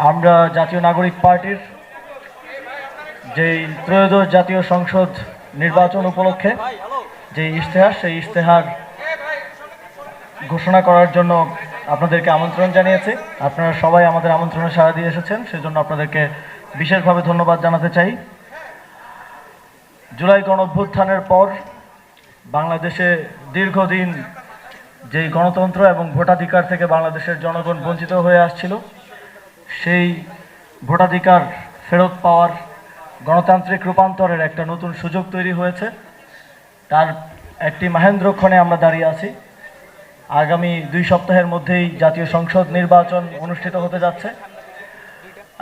আমরা জাতীয় নাগরিক পার্টির যেই ত্রয়োদশ জাতীয় সংসদ নির্বাচন উপলক্ষে যে ইশতেহার, সেই ইশতেহার ঘোষণা করার জন্য আপনাদেরকে আমন্ত্রণ জানিয়েছি। আপনারা সবাই আমাদের আমন্ত্রণে সাড়া দিয়ে এসেছেন, সেজন্য আপনাদেরকে বিশেষভাবে ধন্যবাদ জানাতে চাই। জুলাই গণঅভ্যুত্থানের পর বাংলাদেশে দীর্ঘদিন যেই গণতন্ত্র এবং ভোটাধিকার থেকে বাংলাদেশের জনগণ বঞ্চিত হয়ে আসছিল, সেই ভোটাধিকার ফেরত পাওয়ার গণতান্ত্রিক রূপান্তরের একটা নতুন সুযোগ তৈরি হয়েছে। তার একটি মাহেন্দ্রক্ষণে আমরা দাঁড়িয়ে আছি। আগামী 2 সপ্তাহের মধ্যেই জাতীয় সংসদ নির্বাচন অনুষ্ঠিত হতে যাচ্ছে।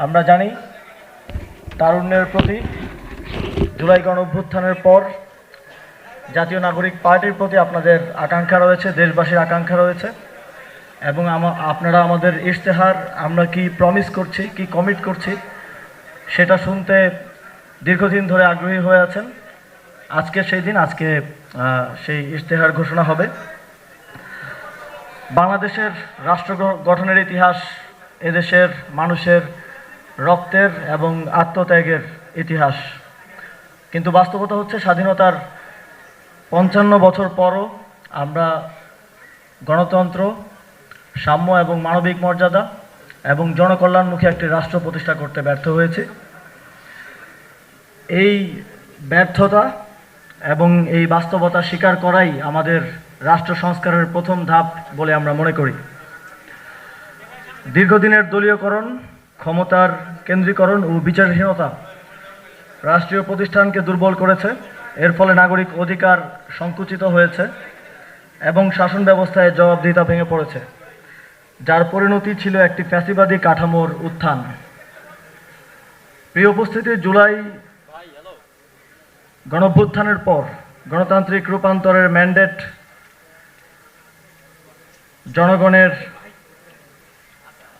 আমরা জানি তারুণ্যের প্রতি জুলাই গণঅভ্যুত্থানের পর জাতীয় নাগরিক পার্টির প্রতি আপনাদের আকাঙ্ক্ষা রয়েছে, দেশবাসীর আকাঙ্ক্ষা রয়েছে, এবং আপনারা আমাদের ইশতেহার আমরা কি প্রমিস করছি, কি কমিট করছি, সেটা শুনতে দীর্ঘদিন ধরে আগ্রহী হয়ে আছেন। আজকে সেই দিন, আজকে সেই ইশতেহার ঘোষণা হবে। বাংলাদেশের রাষ্ট্র গঠনের ইতিহাস এদেশের মানুষের রক্তের এবং আত্মত্যাগের ইতিহাস, কিন্তু বাস্তবতা হচ্ছে স্বাধীনতার 55 বছর পরও আমরা গণতন্ত্র, সাম্য এবং মানবিক মর্যাদা এবং জনকল্যাণমুখী একটি রাষ্ট্র প্রতিষ্ঠা করতে ব্যর্থ হয়েছে। এই ব্যর্থতা এবং এই বাস্তবতা স্বীকার করাই আমাদের রাষ্ট্র সংস্কারের প্রথম ধাপ বলে আমরা মনে করি। দীর্ঘদিনের দলীয়করণ, ক্ষমতার কেন্দ্রীকরণ ও বিচারহীনতা রাষ্ট্রীয় প্রতিষ্ঠানকে দুর্বল করেছে। এর ফলে নাগরিক অধিকার সংকুচিত হয়েছে এবং শাসন ব্যবস্থায় জবাবদিহিতা ভেঙে পড়েছে, যার পরিণতি ছিল একটি ফ্যাসিবাদী কাঠামোর উত্থান। প্রিয় উপস্থিতি, জুলাই গণঅভ্যুত্থানের পর গণতান্ত্রিক রূপান্তরের ম্যান্ডেট জনগণের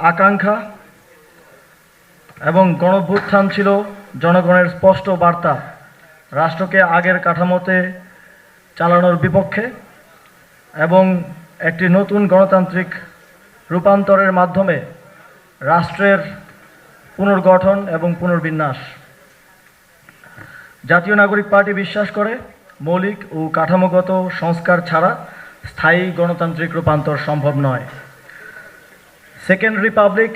আকাঙ্ক্ষা এবং গণঅভ্যুত্থান ছিল জনগণের স্পষ্ট বার্তা রাষ্ট্রকে আগের কাঠামোতে চালানোর বিপক্ষে এবং একটি নতুন গণতান্ত্রিক রূপান্তরের মাধ্যমে রাষ্ট্রের পুনর্গঠন এবং পুনর্বিন্যাস। জাতীয় নাগরিক পার্টি বিশ্বাস করে মৌলিক ও কাঠামোগত সংস্কার ছাড়া স্থায়ী গণতান্ত্রিক রূপান্তর সম্ভব নয়। সেকেন্ড রিপাবলিক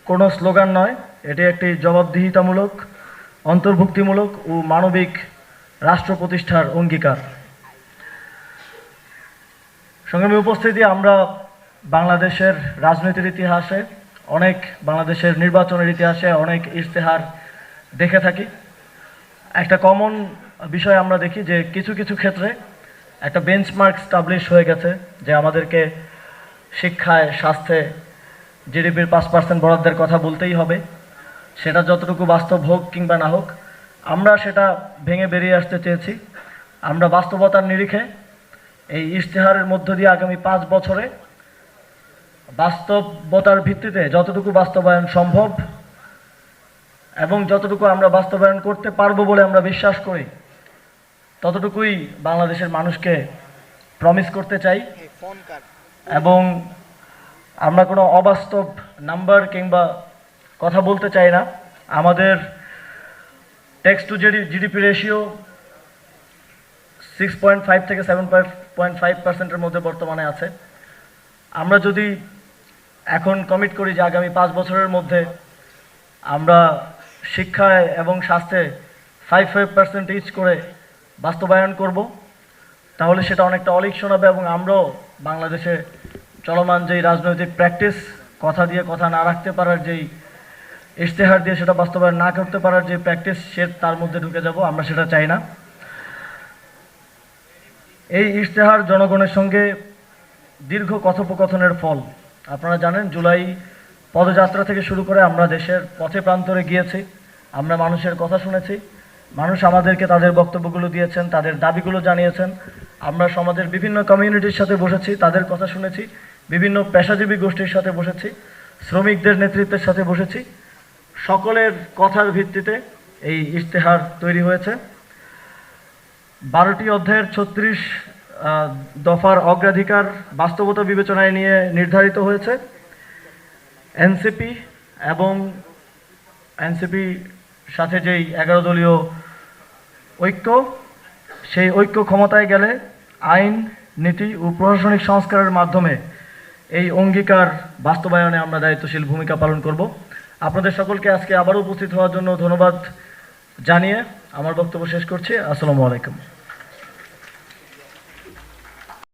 কোনো স্লোগান নয়, এটি একটি জবাবদিহিতামূলক, অন্তর্ভুক্তিমূলক ও মানবিক রাষ্ট্র প্রতিষ্ঠার অঙ্গীকার। সংগ্রামী উপস্থিতি, আমরা বাংলাদেশের রাজনীতির ইতিহাসে বাংলাদেশের নির্বাচনের ইতিহাসে অনেক ইশতেহার দেখে থাকি। একটা কমন বিষয় আমরা দেখি যে কিছু কিছু ক্ষেত্রে একটা বেঞ্চমার্ক স্টাবলিশ হয়ে গেছে যে আমাদেরকে শিক্ষায়, স্বাস্থ্যে জিডিপির 5% বরাদ্দের কথা বলতেই হবে। সেটা যতটুকু বাস্তব হোক কিংবা না হোক, আমরা সেটা ভেঙে বেরিয়ে আসতে চেয়েছি। আমরা বাস্তবতার নিরিখে এই ইশতেহারের মধ্য দিয়ে আগামী 5 বছরে বাস্তবতার ভিত্তিতে যতটুকু বাস্তবায়ন সম্ভব এবং যতটুকু আমরা বাস্তবায়ন করতে পারবো বলে আমরা বিশ্বাস করি, ততটুকুই বাংলাদেশের মানুষকে প্রমিস করতে চাই। এবং আমরা কোনো অবাস্তব নাম্বার কিংবা কথা বলতে চাই না। আমাদের ট্যাক্স টু জিডিপি রেশিও 6.5 থেকে 7.5%-এর মধ্যে বর্তমানে আছে। আমরা যদি এখন কমিট করি যে আগামী 5 বছরের মধ্যে আমরা শিক্ষায় এবং স্বাস্থ্যে 5% ইচ করে বাস্তবায়ন করব, তাহলে সেটা অনেকটা অলীক শোনাবে এবং আমরাও বাংলাদেশে চলমান যেই রাজনৈতিক প্র্যাকটিস, কথা দিয়ে কথা না রাখতে পারার যেই ইশতেহার দিয়ে সেটা বাস্তবায়ন না করতে পারার যে প্র্যাকটিস, তার মধ্যে ঢুকে যাব। আমরা সেটা চাই না। এই ইশতেহার জনগণের সঙ্গে দীর্ঘ কথোপকথনের ফল। আপনারা জানেন, জুলাই পদযাত্রা থেকে শুরু করে আমরা দেশের পথে প্রান্তরে গিয়েছি, আমরা মানুষের কথা শুনেছি, মানুষ আমাদেরকে তাদের বক্তব্যগুলো দিয়েছেন, তাদের দাবিগুলো জানিয়েছেন। আমরা সমাজের বিভিন্ন কমিউনিটির সাথে বসেছি, তাদের কথা শুনেছি, বিভিন্ন পেশাজীবী গোষ্ঠীর সাথে বসেছি, শ্রমিকদের নেতৃত্বের সাথে বসেছি। সকলের কথার ভিত্তিতে এই ইশতেহার তৈরি হয়েছে। 12টি অধ্যায়ের 36 দফার অগ্রাধিকার বাস্তবতা বিবেচনায় নিয়ে নির্ধারিত হয়েছে। এনসিপি এবং এনসিপি সাথে যেই 11 দলীয় ঐক্য, সেই ঐক্য ক্ষমতায় গেলে আইন, নীতি ও প্রশাসনিক সংস্কারের মাধ্যমে এই অঙ্গীকার বাস্তবায়নে আমরা দায়িত্বশীল ভূমিকা পালন করব। আপনাদের সকলকে আজকে আবারও উপস্থিত হওয়ার জন্য ধন্যবাদ জানিয়ে আমার বক্তব্য শেষ করছি। আসসালামু আলাইকুম।